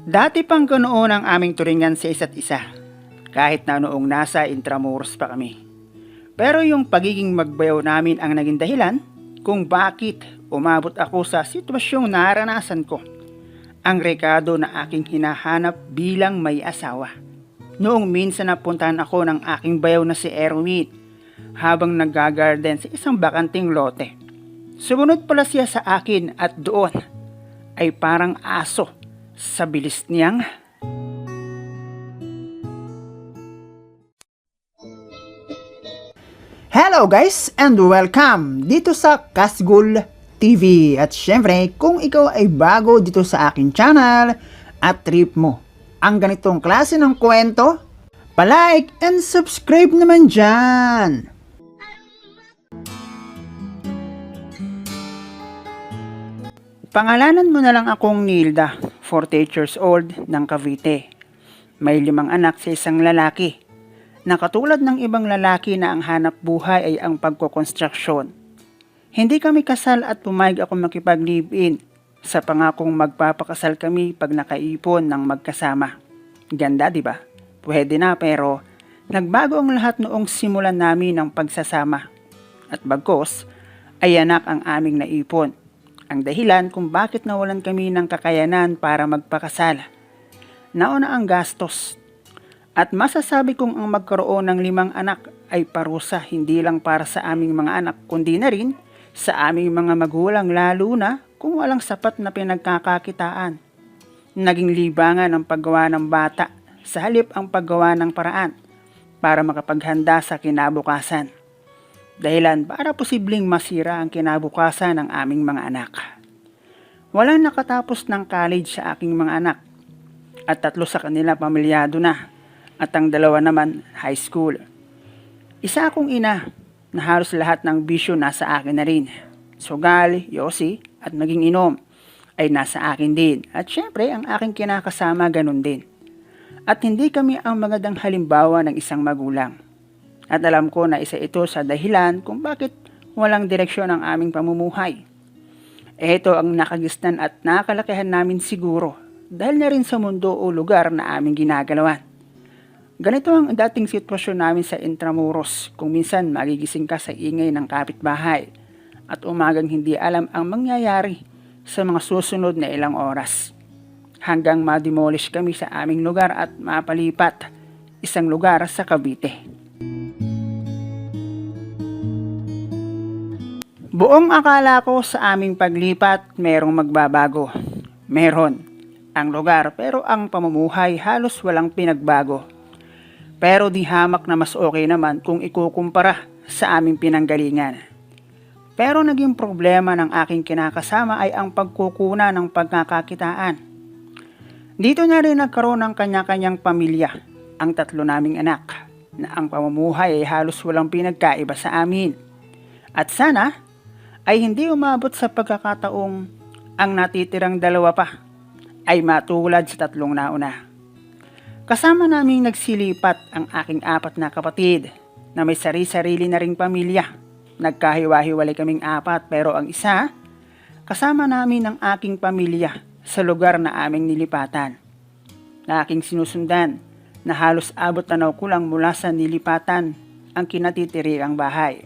Dati pang ganoon ang aming turingan sa isa't isa, kahit na noong nasa Intramuros pa kami. Pero yung pagiging magbayaw namin ang naging dahilan kung bakit umabot ako sa sitwasyong naranasan ko. Ang rekado na aking hinahanap bilang may asawa. Noong minsan napuntahan ako ng aking bayaw na si Erwin habang nag-garden sa isang bakanting lote. Sumunod pala siya sa akin at doon ay parang aso sa bilis niyang Hello guys and welcome dito sa Kasgul TV. At syempre kung ikaw ay bago dito sa aking channel at trip mo ang ganitong klase ng kwento, palike and subscribe naman dyan. Pangalanan mo na lang akong Nilda, 48 years old, ng Cavite. May 5 anak sa isang lalaki, na katulad ng ibang lalaki na ang hanap buhay ay ang pagkokonstruksyon. Hindi kami kasal at pumayag ako makipag-live-in sa pangakong magpapakasal kami pag nakaipon ng magkasama. Ganda, di ba? Pwede na, pero nagbago ang lahat noong simulan namin ng pagsasama. At bagkos ay anak ang aming naipon. Ang dahilan kung bakit nawalan kami ng kakayanan para magpakasal. Nauna ang gastos. At masasabi kong ang magkaroon ng 5 anak ay parusa hindi lang para sa aming mga anak kundi na rin sa aming mga magulang, lalo na kung walang sapat na pinagkakakitaan. Naging libangan ang paggawa ng bata sa halip ang paggawa ng paraan para makapaghanda sa kinabukasan. Dahilan para posibleng masira ang kinabukasan ng aming mga anak. Walang nakatapos ng college sa aking mga anak at 3 sa kanila pamilyado na at ang 2 naman high school. Isa akong ina na halos lahat ng bisyo nasa akin na rin. Sugal, yosi at maging inom ay nasa akin din at syempre ang aking kinakasama ganun din. At hindi kami ang magandang halimbawa ng isang magulang. At alam ko na isa ito sa dahilan kung bakit walang direksyon ang aming pamumuhay. Ito ang nakagisnan at nakalakihan namin siguro dahil na rin sa mundo o lugar na aming ginagalawan. Ganito ang dating sitwasyon namin sa Intramuros kung minsan magigising ka sa ingay ng kapitbahay at umagang hindi alam ang mangyayari sa mga susunod na ilang oras. Hanggang ma-demolish kami sa aming lugar at mapalipat isang lugar sa Cavite. Buong akala ko sa aming paglipat merong magbabago. Meron ang lugar pero ang pamumuhay halos walang pinagbago. Pero di hamak na mas okay naman kung ikukumpara sa aming pinanggalingan. Pero naging problema ng aking kinakasama ay ang pagkukuna ng pagkakakitaan. Dito na rin nagkaroon ng kanya-kanyang pamilya, ang 3 naming anak, na ang pamumuhay ay halos walang pinagkaiba sa amin. At sana ay hindi umabot sa pagkakataong ang natitirang 2 pa ay matulad sa 3 nauna. Kasama naming nagsilipat ang aking 4 na kapatid na may sari-sarili na ring pamilya. Nagkahiwa-hiwalay kaming 4 pero ang isa, kasama namin ang aking pamilya sa lugar na aming nilipatan. Na aking sinusundan na halos abot tanaw ko lang mula sa nilipatan ang kinatitirang bahay.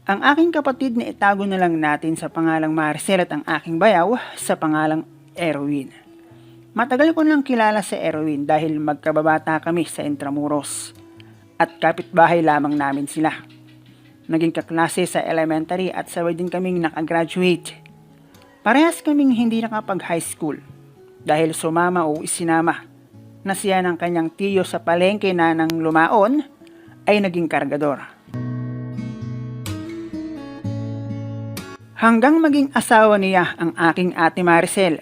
Ang aking kapatid na itago na lang natin sa pangalang Maricel at ang aking bayaw sa pangalang Erwin. Matagal ko nang kilala si Erwin dahil magkababata kami sa Intramuros at kapitbahay lamang namin sila. Naging kaklase sa elementary at sabay din kaming nakagraduate. Parehas kaming hindi nakapag-high school dahil sumama o isinama na siya ng kanyang tiyo sa palengke na nang lumaon ay naging kargador. Hanggang maging asawa niya ang aking ate Maricel.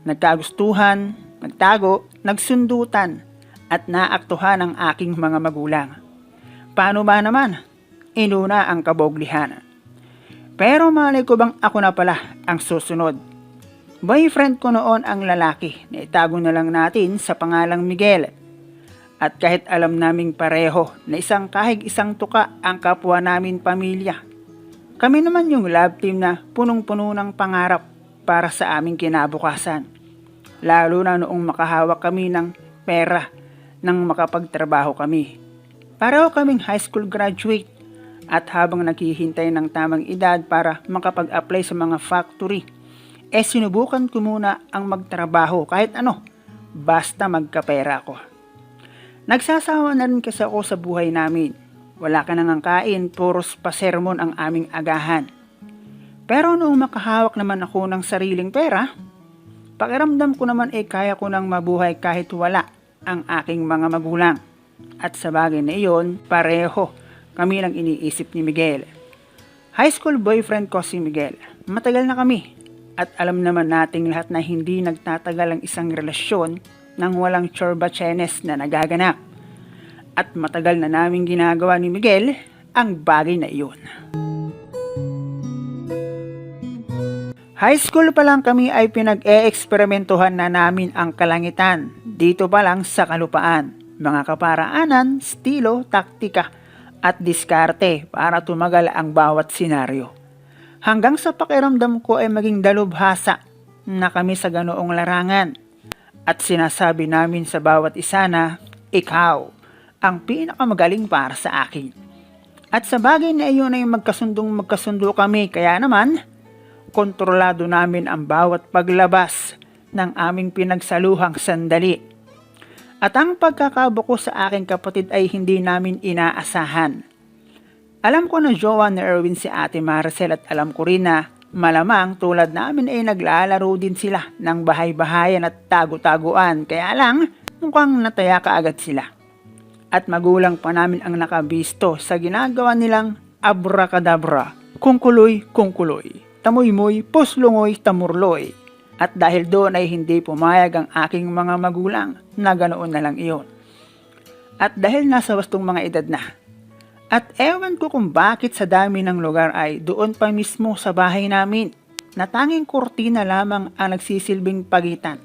Nagkagustuhan, nagtago, nagsundutan at naaktuhan ang aking mga magulang. Paano ba naman? Inuna ang kaboglihan. Pero malay ko bang ako na pala ang susunod. Boyfriend ko noon ang lalaki na itago na lang natin sa pangalang Miguel. At kahit alam naming pareho na isang kahig isang tuka ang kapwa namin pamilya, kami naman yung love team na punong-puno ng pangarap para sa aming kinabukasan. lalo na noong makahawak kami ng pera nang makapagtrabaho kami. Pareho kaming high school graduate at habang naghihintay ng tamang edad para makapag-apply sa mga factory, sinubukan ko muna ang magtrabaho kahit ano, basta magkapera ako. Nagsasawa na rin kasi ako sa buhay namin. Wala ka nang kain, puros pasermon ang aming agahan. Pero noong makahawak naman ako ng sariling pera, pakiramdam ko naman kaya ko nang mabuhay kahit wala ang aking mga magulang. At sa bagay na iyon, pareho kami lang iniisip ni Miguel. High school boyfriend ko si Miguel. Matagal na kami at alam naman nating lahat na hindi nagtatagal ang isang relasyon nang walang chorba-chenes na nagaganap. At matagal na naming ginagawa ni Miguel ang bagay na iyon. High school pa lang kami ay pinag-e-eksperimentuhan na namin ang kalangitan dito pa lang sa kalupaan. Mga kaparaanan, estilo, taktika at diskarte para tumagal ang bawat senaryo. Hanggang sa pakiramdam ko ay maging dalubhasa na kami sa ganoong larangan. At sinasabi namin sa bawat isa na, ikaw ang pinakamagaling para sa akin. At sa bagay na iyon ay magkasundo kami kaya naman, kontrolado namin ang bawat paglabas ng aming pinagsaluhang sandali. At ang pagkakabuko sa aking kapatid ay hindi namin inaasahan. Alam ko na jowa ni Erwin si Ate Maricel at alam ko rin na malamang tulad namin ay naglalaro din sila ng bahay-bahayan at tago-taguan kaya lang mukhang nataya kaagad sila. At magulang pa namin ang nakabisto sa ginagawa nilang abracadabra, kungkuloy, tamoy-moy, puslungoy, tamurloy. At dahil doon ay hindi pumayag ang aking mga magulang na ganoon na lang iyon. At dahil nasa wastong mga edad na. At ewan ko kung bakit sa dami ng lugar ay doon pa mismo sa bahay namin na tanging kurtina lamang ang nagsisilbing pagitan.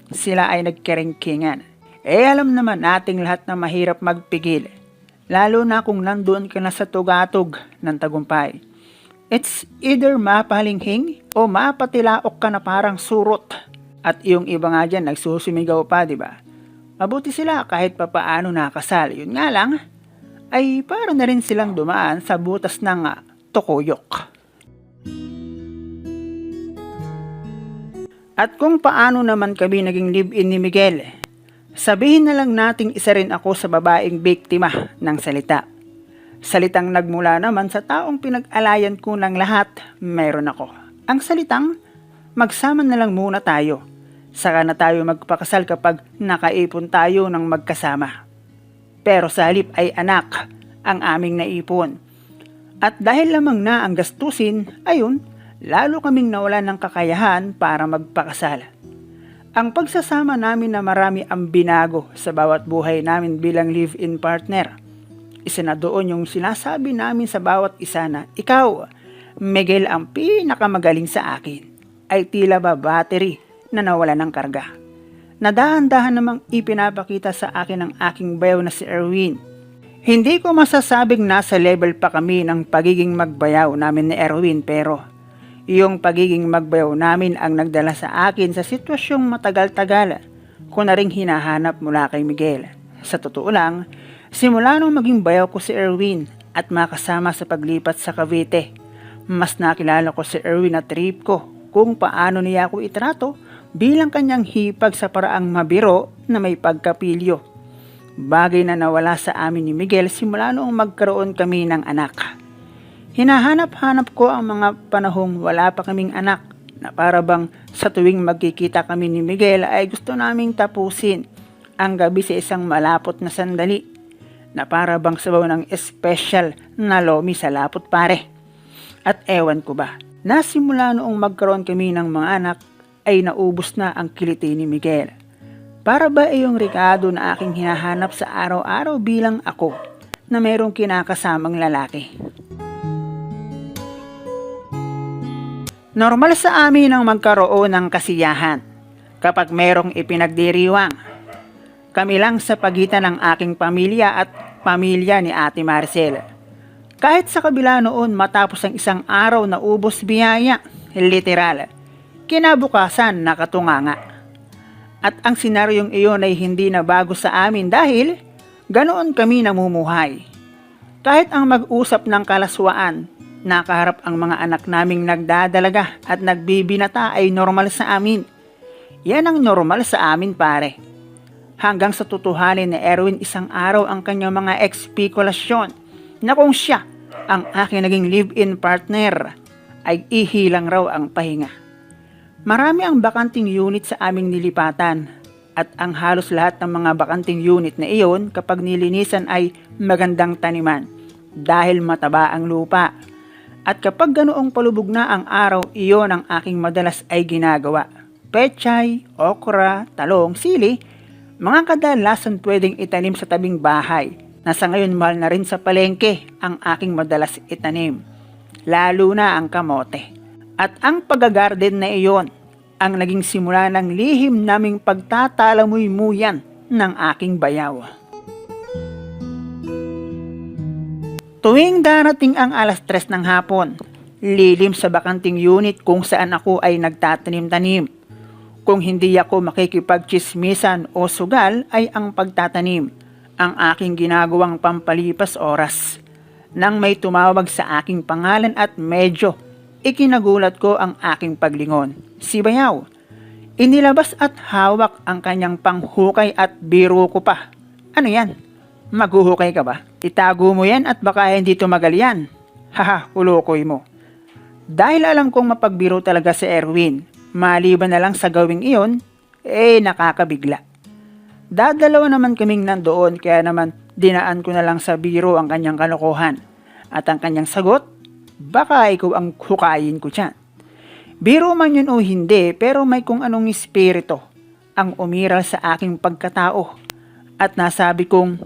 Sila ay nagkerengkingan. Alam naman nating lahat na mahirap magpigil. Lalo na kung nandoon ka na sa tugatog ng tagumpay. It's either mapalinghing o mapatilaok ka na parang surot. At yung iba nga dyan nagsusumigaw pa, diba? Mabuti sila kahit papaano nakasal. Yun nga lang, ay para na rin silang dumaan sa butas ng tukuyok. At kung paano naman kami naging live-in ni Miguel, sabihin na lang nating isa rin ako sa babaeng biktima ng salita. Salitang nagmula naman sa taong pinag-alayan ko ng lahat, meron ako. Ang salitang, magsama na lang muna tayo. Saka na tayo magpakasal kapag nakaipon tayo ng magkasama. Pero sa halip ay anak ang aming naipon. At dahil lamang na ang gastusin, ayun, lalo kaming nawalan ng kakayahan para magpakasal. Ang pagsasama namin na marami ang binago sa bawat buhay namin bilang live-in partner. Isa na doon yung sinasabi namin sa bawat isa na, ikaw, Miguel ang pinakamagaling sa akin, ay tila ba battery na nawala ng karga. Nadahan-dahan namang ipinapakita sa akin ng aking bayaw na si Erwin. Hindi ko masasabing nasa level pa kami ng pagiging magbayaw namin ni Erwin pero yung pagiging magbayaw namin ang nagdala sa akin sa sitwasyong matagal-tagal ko na ring hinahanap mula kay Miguel. Sa totoo lang, simula nung maging bayaw ko si Erwin at makasama sa paglipat sa Cavite, mas nakilala ko si Erwin at trip ko kung paano niya ako itrato bilang kanyang hipag sa paraang mabiro na may pagkapilyo. Bagay na nawala sa amin ni Miguel simula noong magkaroon kami ng anak. Hinahanap-hanap ko ang mga panahong wala pa kaming anak na para bang sa tuwing magkikita kami ni Miguel ay gusto naming tapusin ang gabi sa isang malapot na sandali na para bang sabaw ng espesyal na lomi sa lapot pare. At ewan ko ba, nasimula noong magkaroon kami ng mga anak ay naubos na ang kiliti ni Miguel. Para ba yung rekado na aking hinahanap sa araw-araw bilang ako na mayroong kinakasamang lalaki. Normal sa amin ang magkaroon ng kasiyahan kapag mayroong ipinagdiriwang. Kami lang sa pagitan ng aking pamilya at pamilya ni Ate Maricel. Kahit sa kabila noon matapos ang isang araw na ubos biyaya, literal, kinabukasan nakatunganga. At ang senaryong iyon ay hindi na bago sa amin dahil ganoon kami namumuhay. Kahit ang mag-usap ng kalaswaan, nakaharap ang mga anak naming nagdadalaga at nagbibinata ay normal sa amin. Yan ang normal sa amin pare. Hanggang sa tutuhanin ni Erwin isang araw ang kanyang mga ekspekulasyon na kung siya ang aking naging live-in partner ay ihilang raw ang pahinga. Marami ang bakanting unit sa aming nilipatan at ang halos lahat ng mga bakanting unit na iyon kapag nilinisan ay magandang taniman dahil mataba ang lupa. At kapag ganoong palubog na ang araw, iyon ang aking madalas ay ginagawa. Pechay, okra, talong, sili, mga kadalasan pwedeng itanim sa tabing bahay na sa ngayon mahal na rin sa palengke ang aking madalas itanim. Lalo na ang kamote. At ang pag-garden na iyon ang naging simula ng lihim naming pagtatalamuy-muyan ng aking bayaw. Tuwing darating ang alas 3 ng hapon, lilim sa bakanting unit kung saan ako ay nagtatanim-tanim. Kung hindi ako makikipagchismisan o sugal ay ang pagtatanim, ang aking ginagawang pampalipas oras. Nang may tumawag sa aking pangalan at medyo ikinagulat ko ang aking paglingon. Si Bayaw. Inilabas at hawak ang kanyang panghukay at biro ko pa. Ano yan? Maghuhukay ka ba? Itago mo yan at baka hindi tumagal yan. Haha, ulokoy mo. Dahil alam kong mapagbiro talaga si Erwin, maliban na lang sa gawing iyon, nakakabigla. Dadalawa naman kaming nandoon kaya naman dinaan ko na lang sa biro ang kanyang kalokohan. At ang kanyang sagot, baka ikaw ang hukayin ko dyan. Biro man yun o hindi, pero may kung anong espiritu ang umiral sa aking pagkatao. At nasabi kong,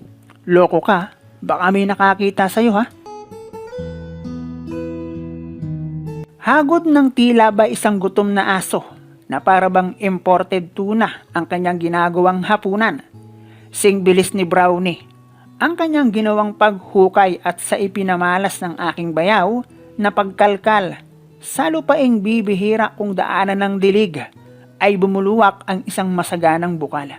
loko ka, baka may nakakita sa'yo ha? Hagod ng tila ba isang gutom na aso na parabang imported tuna ang kanyang ginagawang hapunan. Sing bilis ni Brownie ang kanyang ginawang paghukay at sa ipinamalas ng aking bayaw na pagkalkal sa lupaing bibihira kung daanan ng dilig ay bumuluwak ang isang masaganang bukal.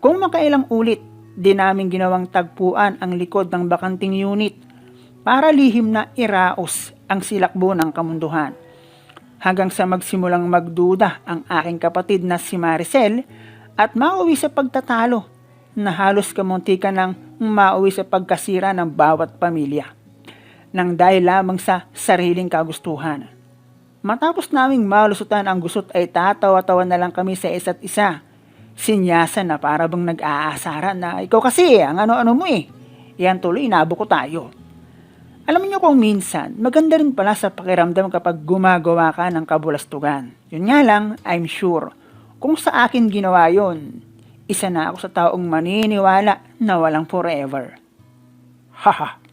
Kung makailang ulit, di namin ginawang tagpuan ang likod ng bakanting unit para lihim na iraos ang silakbo ng kamunduhan. Hanggang sa magsimulang magduda ang aking kapatid na si Maricel at mauwi sa pagtatalo na halos kamuntika ng mauwi sa pagkasira ng bawat pamilya nang dahil lamang sa sariling kagustuhan. Matapos naming malusutan ang gusot ay tatawa-tawa na lang kami sa isa't isa. Sinyasan na para bang nag-aasaran na ikaw kasi ang ano-ano mo Yan tuloy inabo ko tayo. Alam niyo kung minsan, maganda rin pala sa pakiramdam kapag gumagawa ka ng kabulastugan. Yun nga lang, I'm sure, kung sa akin ginawa yon, isa na ako sa taong maniniwala na walang forever. Haha.